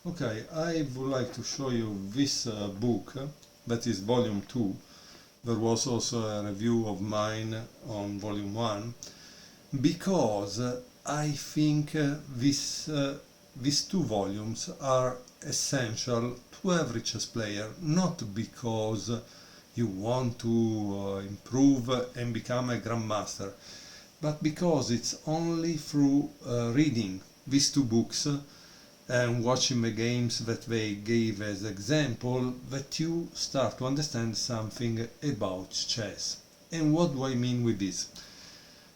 Okay, I would like to show you this book, that is volume 2. There was also a review of mine on volume 1, because I think these two volumes are essential to every chess player, not because you want to improve and become a grandmaster, but because it's only through reading these two books and watching the games that they gave as example that you start to understand something about chess. And what do I mean with this?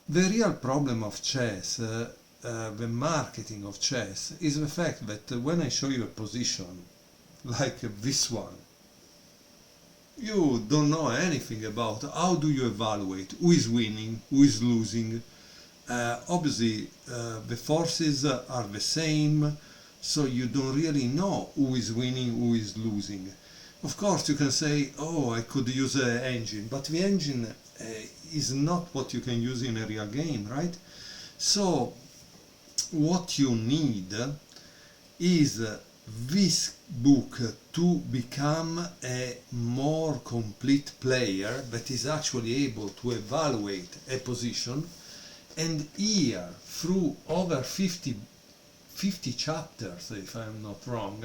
The real problem of chess, the marketing of chess, is the fact that when I show you a position like this one, you don't know anything about how do you evaluate who is winning, who is losing. Obviously, the forces are the same, so you don't really know who is winning, who is losing. Of course, you can say, oh, I could use an engine, but the engine is not what you can use in a real game, right? So, what you need is this book to become a more complete player that is actually able to evaluate a position. And here, through over 50 chapters, if I'm not wrong,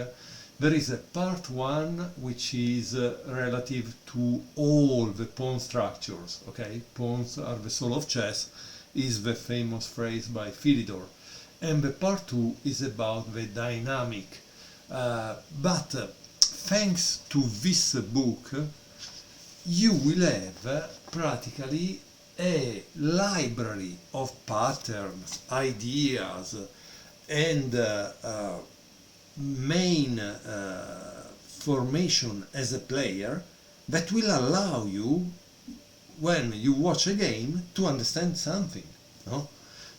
there is a part 1 which is relative to all the pawn structures. Okay, pawns are the soul of chess is the famous phrase by Philidor, and the part 2 is about the dynamic. But thanks to this book, you will have practically a library of patterns, ideas, and main formation as a player that will allow you, when you watch a game, to understand something. No?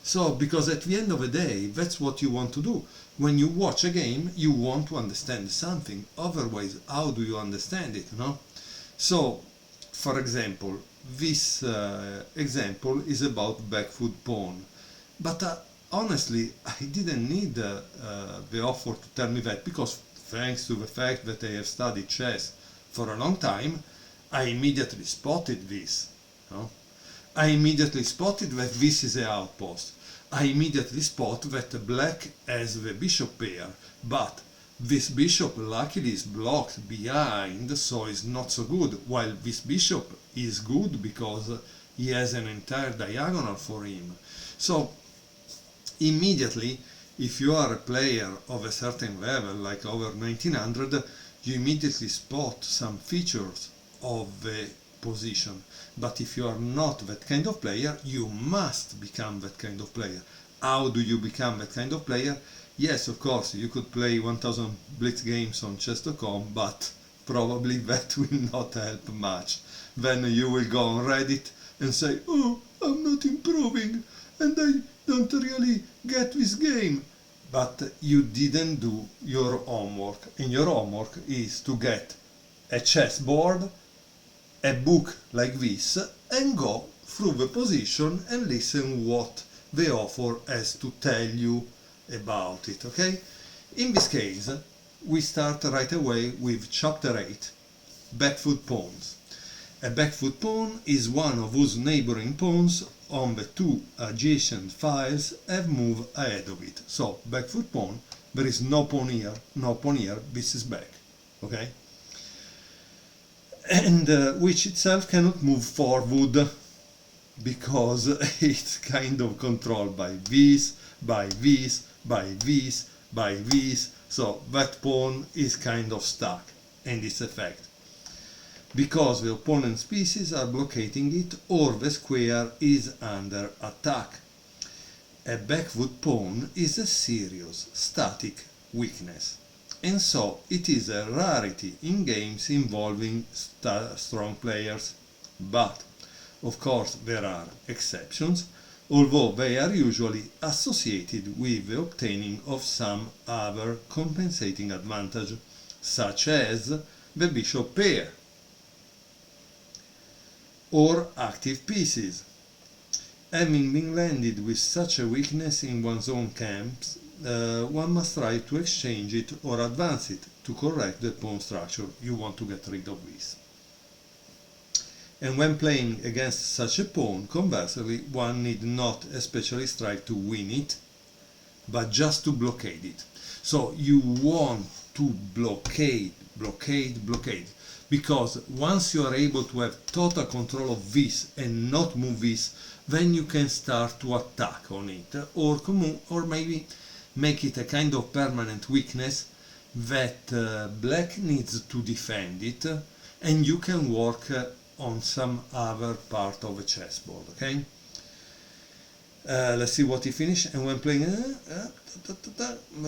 So, because at the end of the day, that's what you want to do. When you watch a game, you want to understand something. Otherwise, how do you understand it? No? So, for example, this example is about back foot pawn. But honestly, I didn't need the author to tell me that, because thanks to the fact that I have studied chess for a long time, I immediately spotted this. No? I immediately spotted that this is an outpost. I immediately spot that black has the bishop pair, but this bishop luckily is blocked behind, so is not so good, while this bishop is good because he has an entire diagonal for him. So immediately, if you are a player of a certain level, like over 1900, you immediately spot some features of the position. But if you are not that kind of player, you must become that kind of player. How do you become that kind of player? Yes, of course, you could play 1000 blitz games on chess.com, but probably that will not help much. Then you will go on Reddit and say, oh, I'm not improving, and I don't really get this game. But you didn't do your homework, and your homework is to get a chessboard, a book like this, and go through the position and listen what the author has to tell you about it, okay? In this case, we start right away with chapter 8, back foot pawns. A back foot pawn is one of whose neighboring pawns on the two adjacent files have moved ahead of it. So, back foot pawn, there is no pawn here, this is back, okay? And which itself cannot move forward because it's kind of controlled by this, by this, by this, by this. So that pawn is kind of stuck in this effect, because the opponent's pieces are blocking it or the square is under attack. A back foot pawn is a serious static weakness, and so it is a rarity in games involving strong players. But, of course, there are exceptions, although they are usually associated with the obtaining of some other compensating advantage, such as the bishop pair or active pieces. Having been landed with such a weakness in one's own camps, one must try to exchange it or advance it to correct the pawn structure you want to get rid of this. And when playing against such a pawn, conversely, one need not especially strive to win it, but just to blockade it. So you want to blockade, because once you are able to have total control of this and not move this, then you can start to attack on it, or maybe make it a kind of permanent weakness that black needs to defend it, and you can work on some other part of a chessboard. Okay, let's see what he finished. And when playing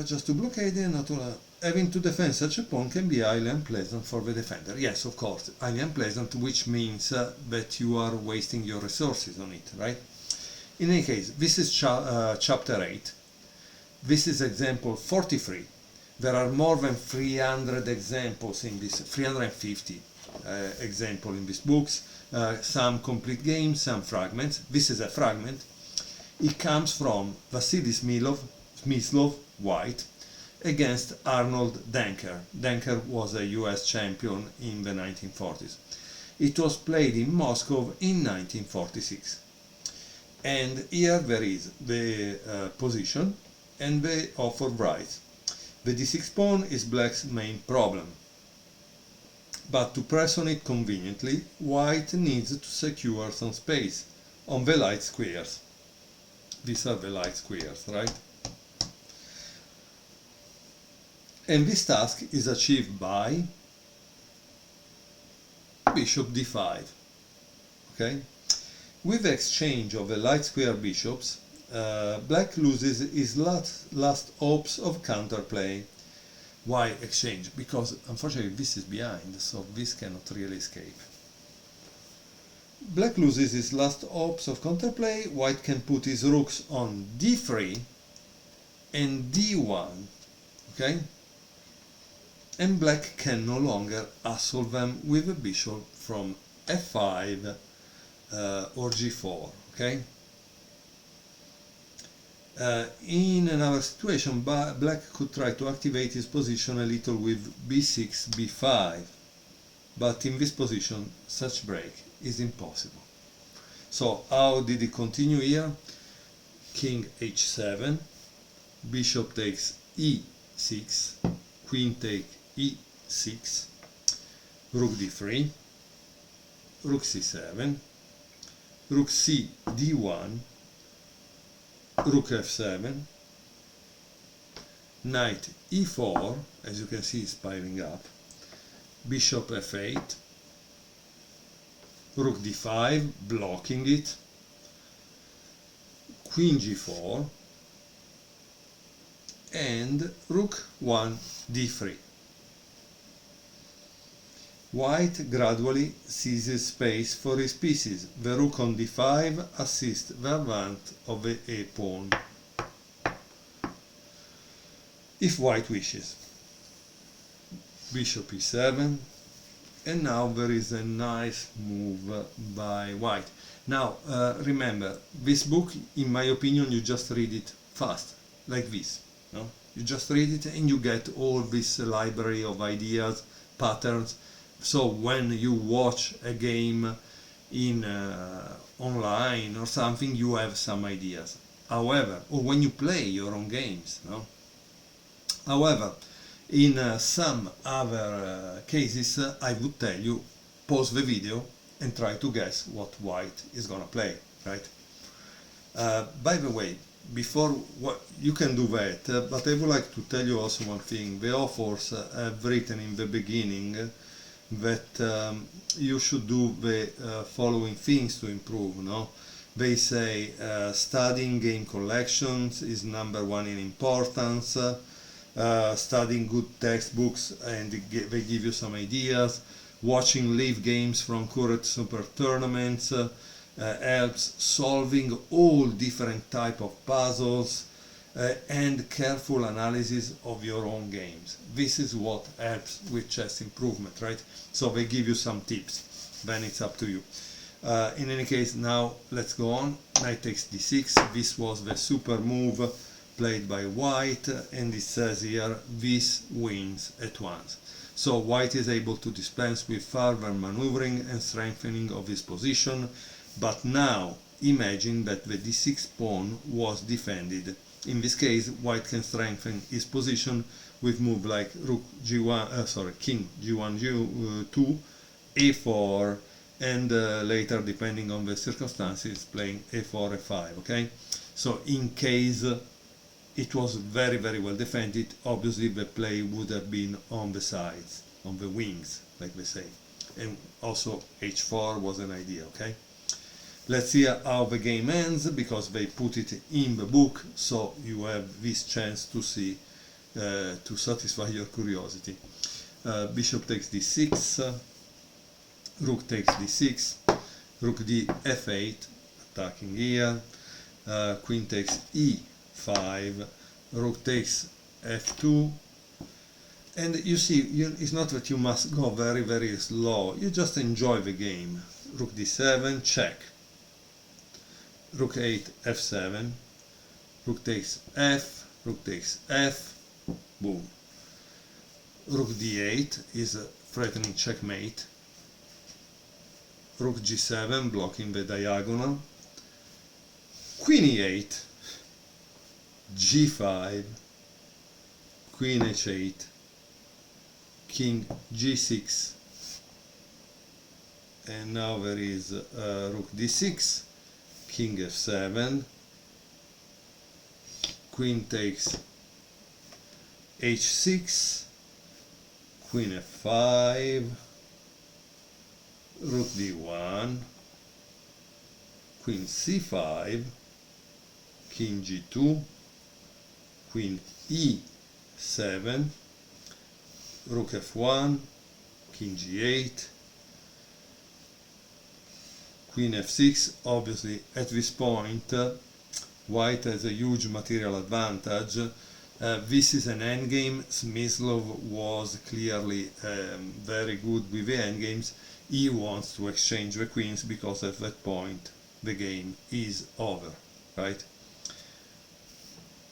just to blockade it, not to, having to defend such a pawn can be highly unpleasant for the defender. Yes, of course, highly unpleasant, which means that you are wasting your resources on it, right? In any case, this is chapter 8. This is example 43. There are more than 300 examples in this, 350 example in these books, some complete games, some fragments. This is a fragment. It comes from Vasily Smyslov, white, against Arnold Denker. Denker was a US champion in the 1940s. It was played in Moscow in 1946. And here there is the position and the offer rights. The d6 pawn is black's main problem. But to press on it conveniently, white needs to secure some space on the light squares. These are the light squares, right? And this task is achieved by bishop d5. Okay? With the exchange of the light square bishops, black loses his last hopes of counterplay. Why exchange? Because unfortunately this is behind, so this cannot really escape. Black loses his last hopes of counterplay. White can put his rooks on d3 and d1, okay? And black can no longer assault them with a bishop from f5 or g4, okay? In another situation, black could try to activate his position a little with b6, b5, but in this position such break is impossible. So how did it continue here? King h7, bishop takes e6, queen take e6, rook d3, rook c7, rook c d1, rook f7, knight e4, as you can see is piling up, bishop f8, rook d5, blocking it, queen g4, and rook 1 d3. White gradually seizes space for his pieces. The rook on d5 assists the advance of the a pawn, if white wishes. Bishop e7, and now there is a nice move by white. Now remember, this book, in my opinion, you just read it fast, like this. No? You just read it and you get all this library of ideas, patterns. So when you watch a game in online or something, you have some ideas. However, or when you play your own games, no? However, in some other cases, I would tell you, pause the video and try to guess what white is gonna play, right? By the way, before you can do that, but I would like to tell you also one thing. The authors have written in the beginning that you should do the following things to improve. No, they say studying game collections is #1 in importance. Studying good textbooks and they give you some ideas. Watching live games from current super tournaments helps. Solving all different type of puzzles and careful analysis of your own games. This is what helps with chess improvement, right? So they give you some tips, then it's up to you. In any case, now let's go on. Knight takes d6. This was the super move played by white, and it says here this wins at once. So white is able to dispense with further maneuvering and strengthening of his position, but now imagine that the d6 pawn was defended. In this case, white can strengthen his position with move like rook g1, king g1, g2, a4, and later, depending on the circumstances, playing a4, a5. Okay, so in case it was very well defended, obviously the play would have been on the sides, on the wings, like they say, and also h4 was an idea. Okay, let's see how the game ends, because they put it in the book, so you have this chance to see, to satisfy your curiosity. Bishop takes d6, rook takes d6, rook d f8, attacking here, queen takes e5, rook takes f2, and you see, it's not that you must go very slow, you just enjoy the game. Rook d7, check, rook 8, f7, rook takes f, rook takes f, boom. Rook d8 is threatening checkmate, rook g7 blocking the diagonal, queen e8, g5, queen h8, king g6, and now there is rook d6, king f7, queen takes h6, queen f5, rook d1, queen c5, king g2, queen e7, rook f1, king g8, queen f6. Obviously at this point white has a huge material advantage. This is an endgame. Smyslov was clearly very good with the endgames. He wants to exchange the queens because at that point the game is over, right?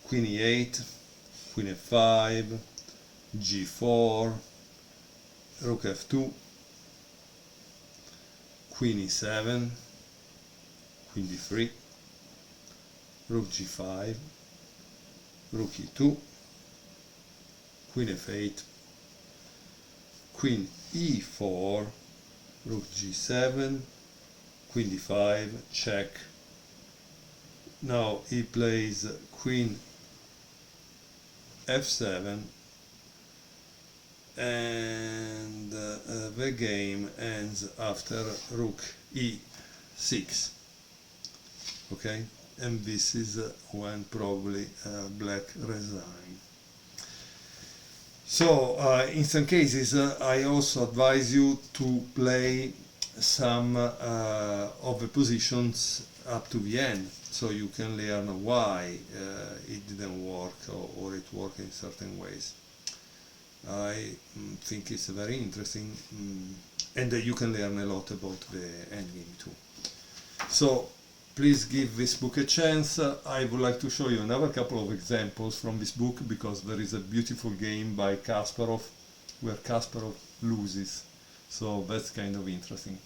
Queen e8, queen f5, g4, rook f2, queen e7, queen d3, rook g5, rook e2, queen f8, queen e4, rook g7, queen d5, check. Now he plays queen f7, and the game ends after rook e6. Okay, and this is when probably black resign. So in some cases I also advise you to play some of the positions up to the end, so you can learn why it didn't work, or it worked in certain ways. I think it's very interesting, and you can learn a lot about the endgame too. So please give this book a chance. I would like to show you another couple of examples from this book, because there is a beautiful game by Kasparov where Kasparov loses, so that's kind of interesting.